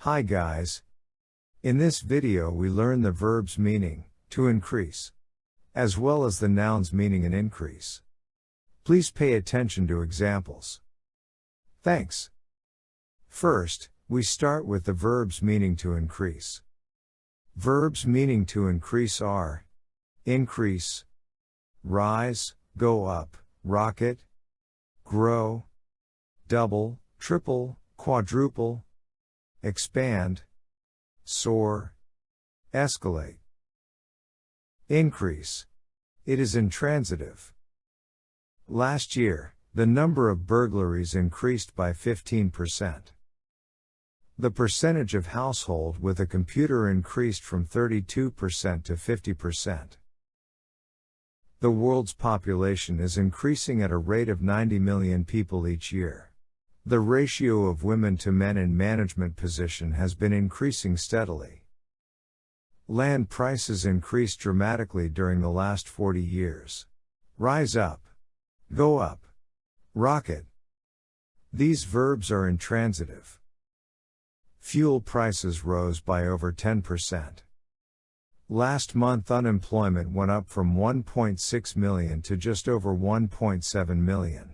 Hi guys. In this video we learn the verb's meaning, to increase, as well as the noun's meaning an increase. Please pay attention to examples. Thanks. First, we start with the verb's meaning to increase. Verbs meaning to increase are increase, rise, go up, rocket, grow, double, triple, quadruple, expand, soar, escalate. Increase. It is intransitive. Last year, the number of burglaries increased by 15%. The percentage of household with a computer increased from 32% to 50%. The world's population is increasing at a rate of 90 million people each year. The ratio of women to men in management position has been increasing steadily. Land prices increased dramatically during the last 40 years. Rise up. Go up. Rocket. These verbs are intransitive. Fuel prices rose by over 10%. Last month unemployment went up from 1.6 million to just over 1.7 million.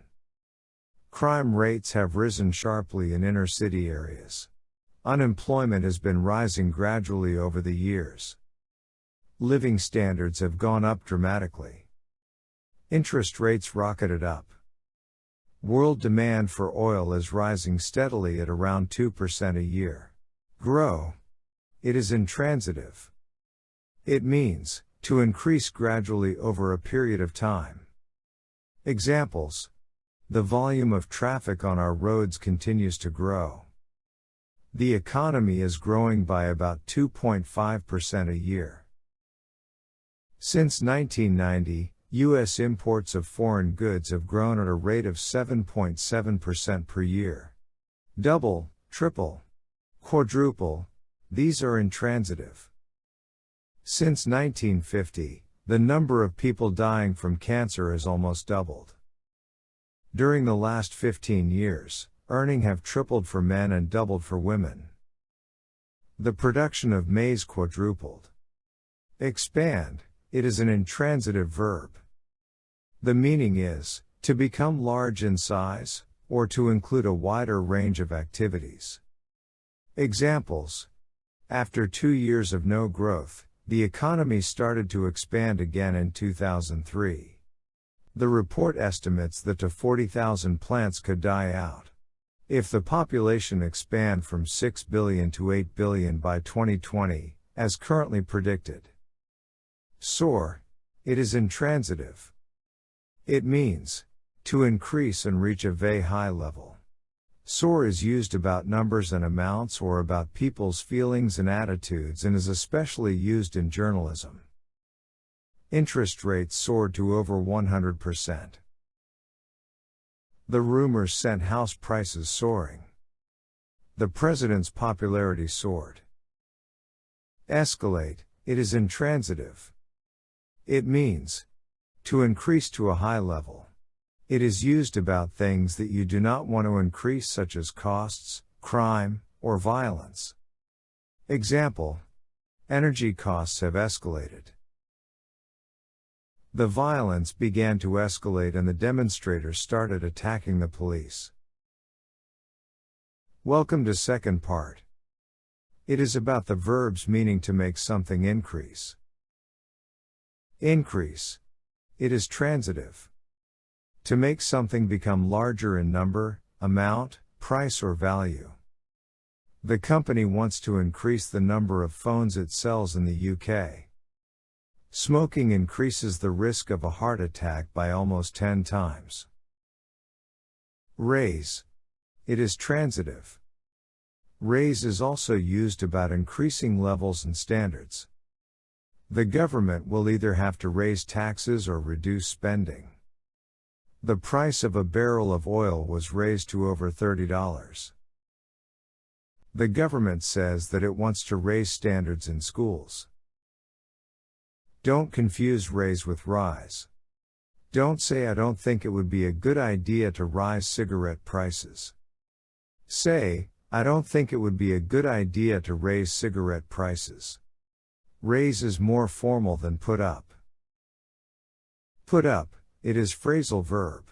Crime rates have risen sharply in inner city areas. Unemployment has been rising gradually over the years. Living standards have gone up dramatically. Interest rates rocketed up. World demand for oil is rising steadily at around 2% a year. Grow. It is intransitive. It means to increase gradually over a period of time. Examples. The volume of traffic on our roads continues to grow. The economy is growing by about 2.5% a year. Since 1990, U.S. imports of foreign goods have grown at a rate of 7.7% per year. Double, triple, quadruple, these are intransitive. Since 1950, the number of people dying from cancer has almost doubled. During the last 15 years, earnings have tripled for men and doubled for women. The production of maize quadrupled. Expand. It is an intransitive verb. The meaning is, to become large in size, or to include a wider range of activities. Examples. After 2 years of no growth, the economy started to expand again in 2003. The report estimates that to 40,000 plants could die out. If the population expand from 6 billion to 8 billion by 2020, as currently predicted. Soar. It is intransitive. It means to increase and reach a very high level. Soar is used about numbers and amounts or about people's feelings and attitudes and is especially used in journalism. Interest rates soared to over 100%. The rumors sent house prices soaring. The president's popularity soared. Escalate. It is intransitive. It means to increase to a high level. It is used about things that you do not want to increase, such as costs, crime, or violence. Example. Energy costs have escalated. The violence began to escalate and the demonstrators started attacking the police. Welcome to second part. It is about the verb's meaning to make something increase. Increase. It is transitive. To make something become larger in number, amount, price or value. The company wants to increase the number of phones it sells in the UK. Smoking increases the risk of a heart attack by almost 10 times. Raise. It is transitive. Raise is also used about increasing levels and standards. The government will either have to raise taxes or reduce spending. The price of a barrel of oil was raised to over $30. The government says that it wants to raise standards in schools. Don't confuse raise with rise. Don't say I don't think it would be a good idea to rise cigarette prices. Say, I don't think it would be a good idea to raise cigarette prices. Raise is more formal than put up. Put up, it is phrasal verb.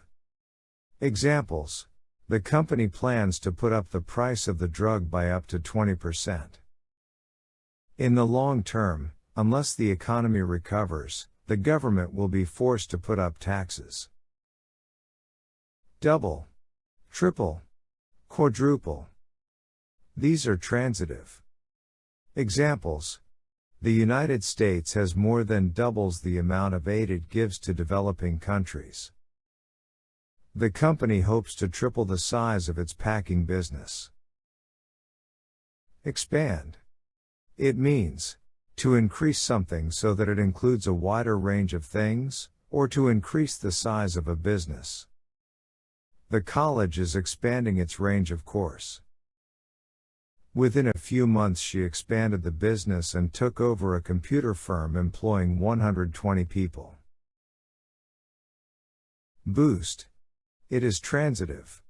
Examples. The company plans to put up the price of the drug by up to 20%. In the long term, unless the economy recovers, the government will be forced to put up taxes. Double, triple, quadruple. These are transitive. Examples. The United States has more than doubles the amount of aid it gives to developing countries. The company hopes to triple the size of its packing business. Expand. It means to increase something so that it includes a wider range of things, or to increase the size of a business. The college is expanding its range of course. Within a few months she expanded the business and took over a computer firm employing 120 people. Boost. It is transitive.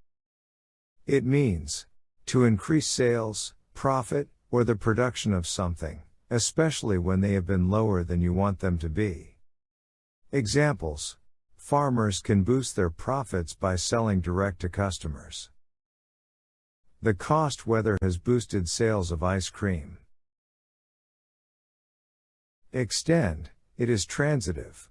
It means to increase sales, profit, or the production of something, especially when they have been lower than you want them to be. Examples. Farmers can boost their profits by selling direct to customers. The cost weather has boosted sales of ice cream. Extend. It is transitive.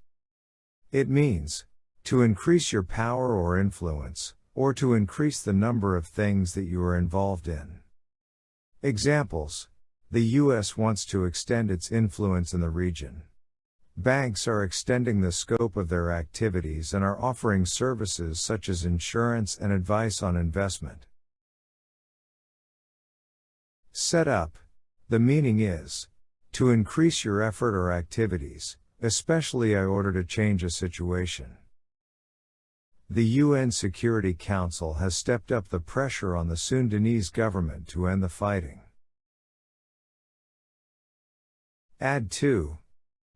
It means to increase your power or influence, or to increase the number of things that you are involved in. Examples. The U.S. wants to extend its influence in the region. Banks are extending the scope of their activities and are offering services such as insurance and advice on investment. Set up. The meaning is to increase your effort or activities, especially in order to change a situation. The UN Security Council has stepped up the pressure on the Sudanese government to end the fighting. Add to.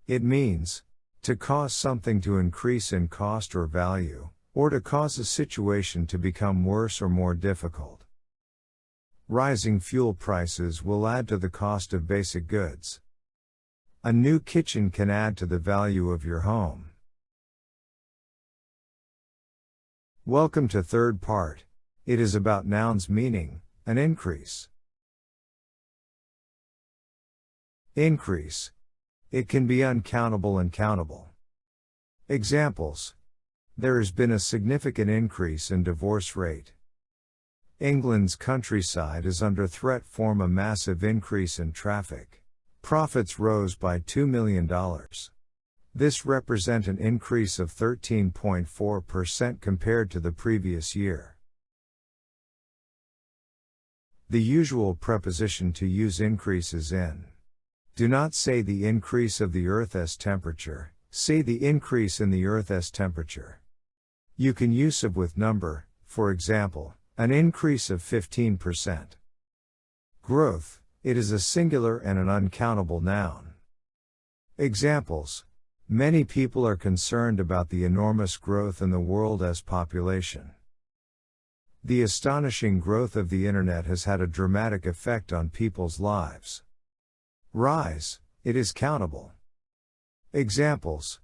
It means to cause something to increase in cost or value, or to cause a situation to become worse or more difficult. Rising fuel prices will add to the cost of basic goods. A new kitchen can add to the value of your home. Welcome to third part. It is about nouns meaning, an increase. Increase. It can be uncountable and countable. Examples. There has been a significant increase in divorce rate. England's countryside is under threat from a massive increase in traffic. Profits rose by $2 million. This represents an increase of 13.4% compared to the previous year. The usual preposition to use increase is in. Do not say the increase of the Earth's temperature, say the increase in the Earth's temperature. You can use of with number, for example, an increase of 15%. Growth, it is a singular and an uncountable noun. Examples. Many people are concerned about the enormous growth in the world's population. The astonishing growth of the internet has had a dramatic effect on people's lives. Rise, it is countable. Examples.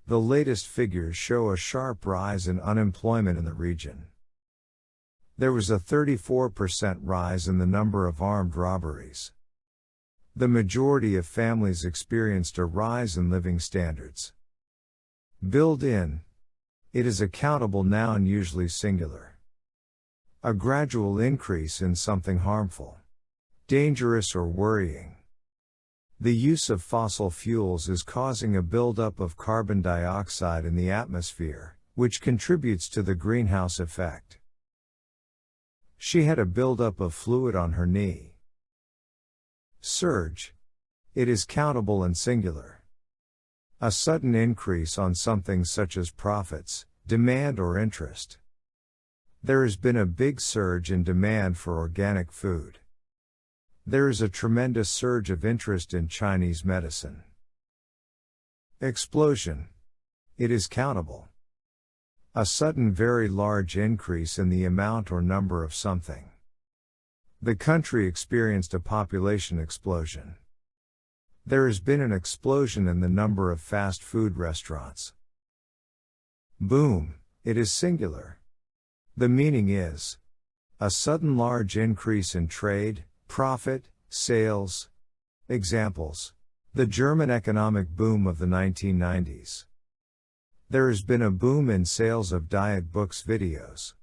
The latest figures show a sharp rise in unemployment in the region. There was a 34% rise in the number of armed robberies. The majority of families experienced a rise in living standards. Build in. It is a countable noun, usually singular. A gradual increase in something harmful. Dangerous or worrying. The use of fossil fuels is causing a buildup of carbon dioxide in the atmosphere, which contributes to the greenhouse effect. She had a buildup of fluid on her knee. Surge. It is countable and singular. A sudden increase on something such as profits, demand or interest. There has been a big surge in demand for organic food. There is a tremendous surge of interest in Chinese medicine. Explosion. It is countable. A sudden very large increase in the amount or number of something. The country experienced a population explosion. There has been an explosion in the number of fast food restaurants. Boom, it is singular. The meaning is a sudden large increase in trade, profit, sales. Examples: the German economic boom of the 1990s. There has been a boom in sales of diet books videos.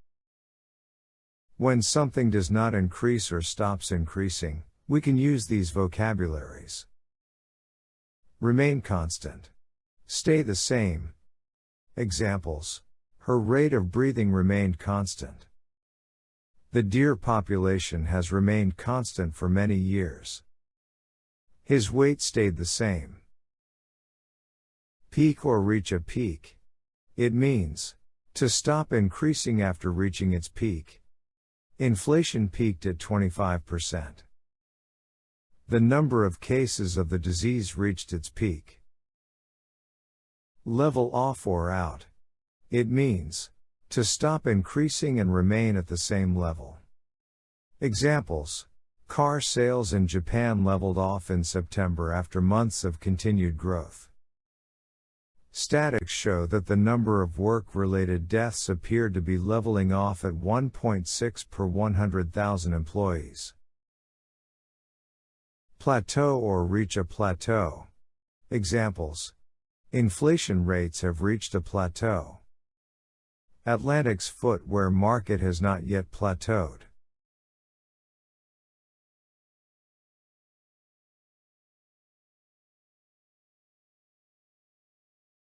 When something does not increase or stops increasing, we can use these vocabularies. Remain constant. Stay the same. Examples: her rate of breathing remained constant. The deer population has remained constant for many years. His weight stayed the same. Peak or reach a peak. It means to stop increasing after reaching its peak. Inflation peaked at 25%. The number of cases of the disease reached its peak. Level off or out. It means to stop increasing and remain at the same level. Examples: car sales in Japan leveled off in September after months of continued growth. Statistics show that the number of work-related deaths appeared to be leveling off at 1.6 per 100,000 employees. Plateau or reach a plateau. Examples: inflation rates have reached a plateau. Atlantic's footwear market has not yet plateaued.